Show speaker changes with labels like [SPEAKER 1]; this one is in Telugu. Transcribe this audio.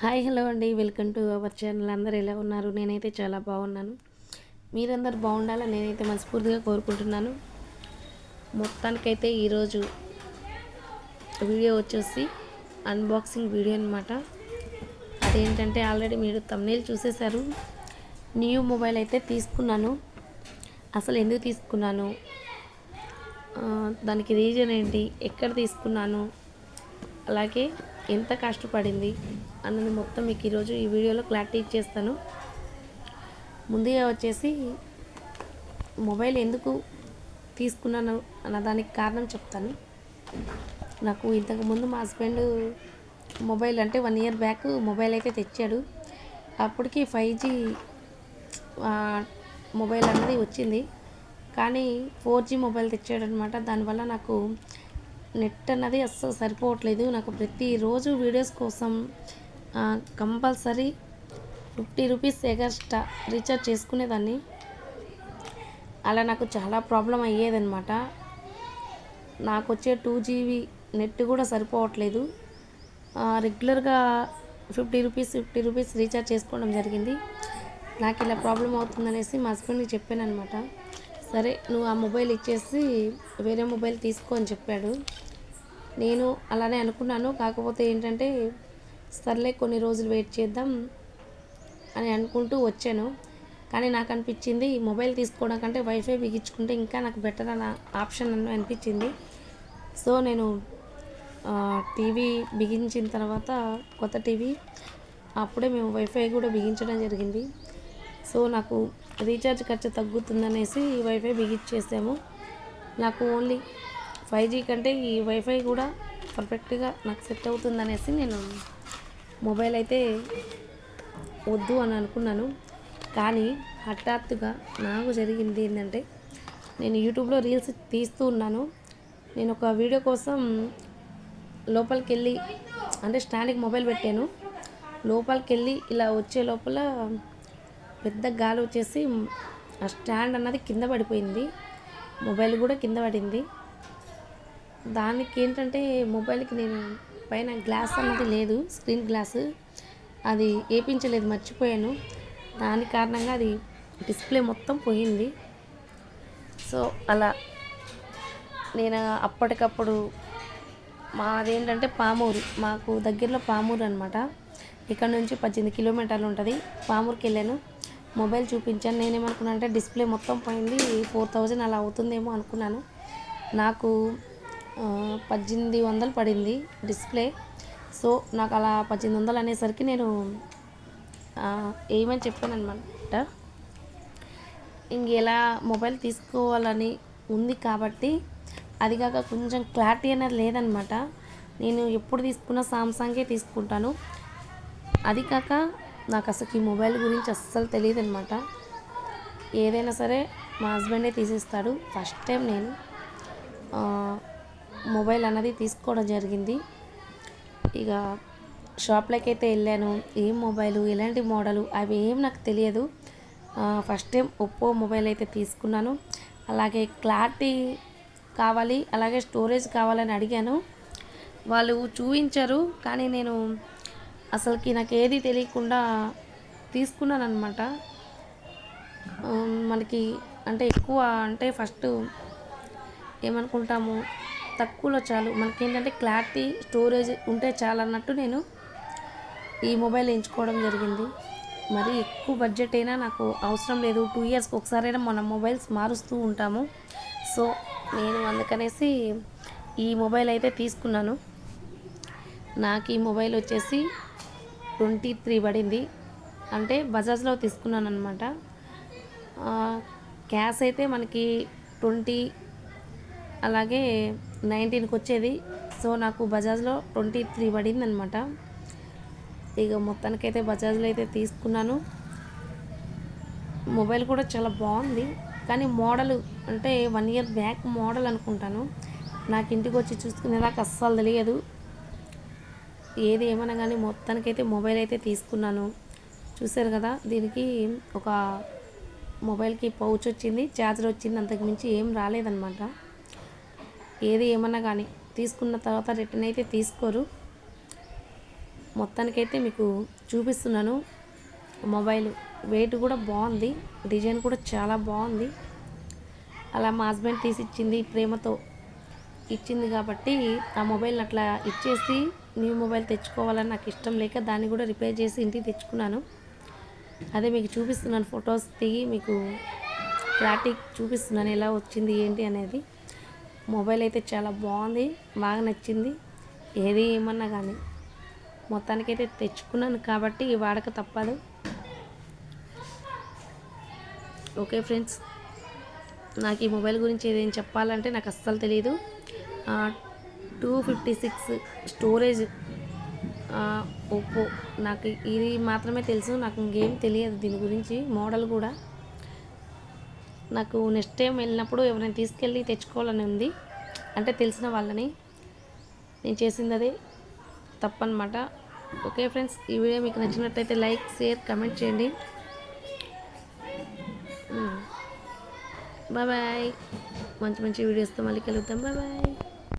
[SPEAKER 1] హాయ్ హలో అండి, వెల్కమ్ టు అవర్ ఛానల్. అందరూ ఎలా ఉన్నారు? నేనైతే చాలా బాగున్నాను. మీరందరూ బాగుండాలని నేనైతే మనస్ఫూర్తిగా కోరుకుంటున్నాను. మొత్తానికైతే ఈరోజు వీడియో వచ్చేసి అన్బాక్సింగ్ వీడియో అనమాట. అదేంటంటే ఆల్రెడీ మీరు థంబ్నెయిల్ చూసేశారు. న్యూ మొబైల్ అయితే తీసుకున్నాను. అసలు ఎందుకు తీసుకున్నాను, దానికి రీజన్ ఏంటి, ఎక్కడ తీసుకున్నాను, అలాగే ఎంత కష్టపడింది అన్నది మొత్తం మీకు ఈరోజు ఈ వీడియోలో క్లారిటీ ఇచ్చేస్తాను. ముందుగా వచ్చేసి మొబైల్ ఎందుకు తీసుకున్నాను అన్న దానికి కారణం చెప్తాను. నాకు ఇంతకుముందు మా హస్బెండ్ మొబైల్ అంటే 1 ఇయర్ బ్యాక్ మొబైల్ అయితే తెచ్చాడు. అప్పటికి 5G మొబైల్ అన్నది వచ్చింది, కానీ 4G మొబైల్ తెచ్చాడు అనమాట. దానివల్ల నాకు నెట్ అన్నది అస్సలు సరిపోవట్లేదు. నాకు ప్రతిరోజు వీడియోస్ కోసం కంపల్సరీ 50 రూపీస్ ఎగస్ట్రా రీఛార్జ్ చేసుకునేదాన్ని. అలా నాకు చాలా ప్రాబ్లం అయ్యేదన్నమాట. నాకు వచ్చే 2GB నెట్ కూడా సరిపోవట్లేదు. రెగ్యులర్గా 50 రూపీస్ రీఛార్జ్ చేసుకోవడం జరిగింది. నాకు ఇలా ప్రాబ్లం అవుతుందనేసి మా హస్బెండ్కి చెప్పాను అనమాట. సరే నువ్వు ఆ మొబైల్ ఇచ్చేసి వేరే మొబైల్ తీసుకో అని చెప్పాడు. నేను అలానే అనుకున్నాను. కాకపోతే ఏంటంటే సర్లే కొన్ని రోజులు వెయిట్ చేద్దాం అని అనుకుంటూ వచ్చాను. కానీ నాకు అనిపించింది మొబైల్ తీసుకోవడం కంటే వైఫై బిగించుకుంటే ఇంకా నాకు బెటర్ అన్న ఆప్షన్ అని అనిపించింది. సో నేను టీవీ బిగించిన తర్వాత కొత్త టీవీ అప్పుడే మేము వైఫై కూడా బిగించడం జరిగింది. సో నాకు రీఛార్జ్ ఖర్చు తగ్గుతుందనేసి వైఫై బిగించేసాము. నాకు ఓన్లీ 5G కంటే ఈ వైఫై కూడా పర్ఫెక్ట్గా నాకు సెట్ అవుతుందనేసి నేను మొబైల్ అయితే వద్దు అని అనుకున్నాను. కానీ హఠాత్తుగా నాకు జరిగింది ఏంటంటే, నేను యూట్యూబ్లో రీల్స్ తీస్తూ ఉన్నాను. నేను ఒక వీడియో కోసం లోపలికి వెళ్ళి అంటే స్టాండ్కి మొబైల్ పెట్టాను. లోపలికి వెళ్ళి ఇలా వచ్చే లోపల పెద్ద గాలి వచ్చేసి ఆ స్టాండ్ అన్నది కింద పడిపోయింది. మొబైల్ కూడా కింద పడింది. దానికి ఏంటంటే మొబైల్కి నేను పైన గ్లాస్ అన్నది లేదు, స్క్రీన్ గ్లాస్ అది వేయించలేదు, మర్చిపోయాను. దాని కారణంగా అది డిస్ప్లే మొత్తం పోయింది. సో అలా నేను అప్పటికప్పుడు మాదేంటంటే పామూరు, మాకు దగ్గరలో పామూరు అనమాట. ఇక్కడ నుంచి 18 కిలోమీటర్లు ఉంటుంది. పామూరుకి వెళ్ళాను, మొబైల్ చూపించాను. నేనేమనుకున్నాను అంటే డిస్ప్లే మొత్తం పోయింది, 4000 అలా అవుతుందేమో అనుకున్నాను. నాకు 1800 పడింది డిస్ప్లే. సో నాకు అలా 1800 అనేసరికి నేను ఏమని చెప్పాను అనమాట, ఇంకెలా మొబైల్ తీసుకోవాలని ఉంది కాబట్టి, అది కాక కొంచెం క్లారిటీ అనేది లేదనమాట. నేను ఎప్పుడు తీసుకున్నా సామ్సంగే తీసుకుంటాను. అది కాక నాకు అసలు ఈ మొబైల్ గురించి అస్సలు తెలియదు అనమాట. ఏదైనా సరే మా హస్బెండే తీసిస్తాడు. ఫస్ట్ టైం నేను మొబైల్ అన్నది తీసుకోవడం జరిగింది. ఇక షాప్లోకి అయితే వెళ్ళాను. ఏం మొబైలు, ఎలాంటి మోడలు అవి ఏం నాకు తెలియదు. ఫస్ట్ టైం ఒప్పో మొబైల్ అయితే తీసుకున్నాను. అలాగే క్లారిటీ కావాలి, అలాగే స్టోరేజ్ కావాలని అడిగాను. వాళ్ళు చూపించారు, కానీ నేను అసలుకి నాకు ఏది తెలియకుండా తీసుకున్నాను అనమాట. మనకి అంటే ఎక్కువ అంటే ఫస్ట్ ఏమనుకుంటాము, తక్కువలో చాలు, మనకేంటంటే క్లారిటీ స్టోరేజ్ ఉంటే చాలు అన్నట్టు నేను ఈ మొబైల్ ఎంచుకోవడం జరిగింది. మరి ఎక్కువ బడ్జెట్ అయినా నాకు అవసరం లేదు. 2 ఇయర్స్కి ఒకసారైనా మనం మొబైల్స్ మారుస్తూ ఉంటాము. సో నేను అందుకనేసి ఈ మొబైల్ అయితే తీసుకున్నాను. నాకు ఈ మొబైల్ వచ్చేసి 23 పడింది. అంటే బజాజ్లో తీసుకున్నాను అనమాట. క్యాష్ అయితే మనకి 20 అలాగే 19కి వచ్చేది. సో నాకు బజాజ్లో 23 పడింది అనమాట. ఇక మొత్తానికైతే బజాజ్లో అయితే తీసుకున్నాను. మొబైల్ కూడా చాలా బాగుంది, కానీ మోడల్ అంటే 1 ఇయర్ బ్యాక్ మోడల్ అనుకుంటాను. నాకు ఇంటికి వచ్చి చూసుకునేదాకా అస్సలు తెలియదు. ఏది ఏమన్నా కానీ మొత్తానికైతే మొబైల్ అయితే తీసుకున్నాను. చూసారు కదా, దీనికి ఒక మొబైల్కి పౌచ్ వచ్చింది, ఛార్జర్ వచ్చింది, అంతకుమించి ఏం రాలేదన్నమాట. ఏది ఏమన్నా కానీ తీసుకున్న తర్వాత రిటర్న్ అయితే తీసుకోరు. మొత్తానికైతే మీకు చూపిస్తున్నాను. మొబైల్ వెయిట్ కూడా బాగుంది, డిజైన్ కూడా చాలా బాగుంది. అలా మా హస్బెండ్ తీసి ఇచ్చింది, ప్రేమతో ఇచ్చింది కాబట్టి ఆ మొబైల్ని అట్లా ఇచ్చేసి న్యూ మొబైల్ తెచ్చుకోవాలని నాకు ఇష్టం లేక దాన్ని కూడా రిపేర్ చేసి ఇంటికి తెచ్చుకున్నాను. అదే మీకు చూపిస్తున్నాను, ఫొటోస్ దిగి మీకు క్లారిటీ చూపిస్తున్నాను ఎలా వచ్చింది ఏంటి అనేది. మొబైల్ అయితే చాలా బాగుంది, బాగా నచ్చింది. ఏది ఏమన్నా కానీ మొత్తానికైతే తెచ్చుకున్నాను కాబట్టి వాడక తప్పదు. ఓకే ఫ్రెండ్స్, నాకు ఈ మొబైల్ గురించి ఏదేం చెప్పాలంటే నాకు అస్సలు తెలియదు. 256 స్టోరేజ్ ఒప్పో, నాకు ఇది మాత్రమే తెలుసు. నాకు ఇంకేం తెలియదు దీని గురించి, మోడల్ కూడా. నాకు నెక్స్ట్ టైం వెళ్ళినప్పుడు ఎవరైనా తీసుకెళ్ళి తెచ్చుకోవాలని ఉంది, అంటే తెలిసిన వాళ్ళని. నేను చేసింది అదే తప్పనమాట. ఓకే ఫ్రెండ్స్, ఈ వీడియో మీకు నచ్చినట్లయితే లైక్, షేర్, కమెంట్ చేయండి. Bye bye. మంచి మంచి వీడియోస్తో మళ్ళీ కలుద్దాం. Bye bye.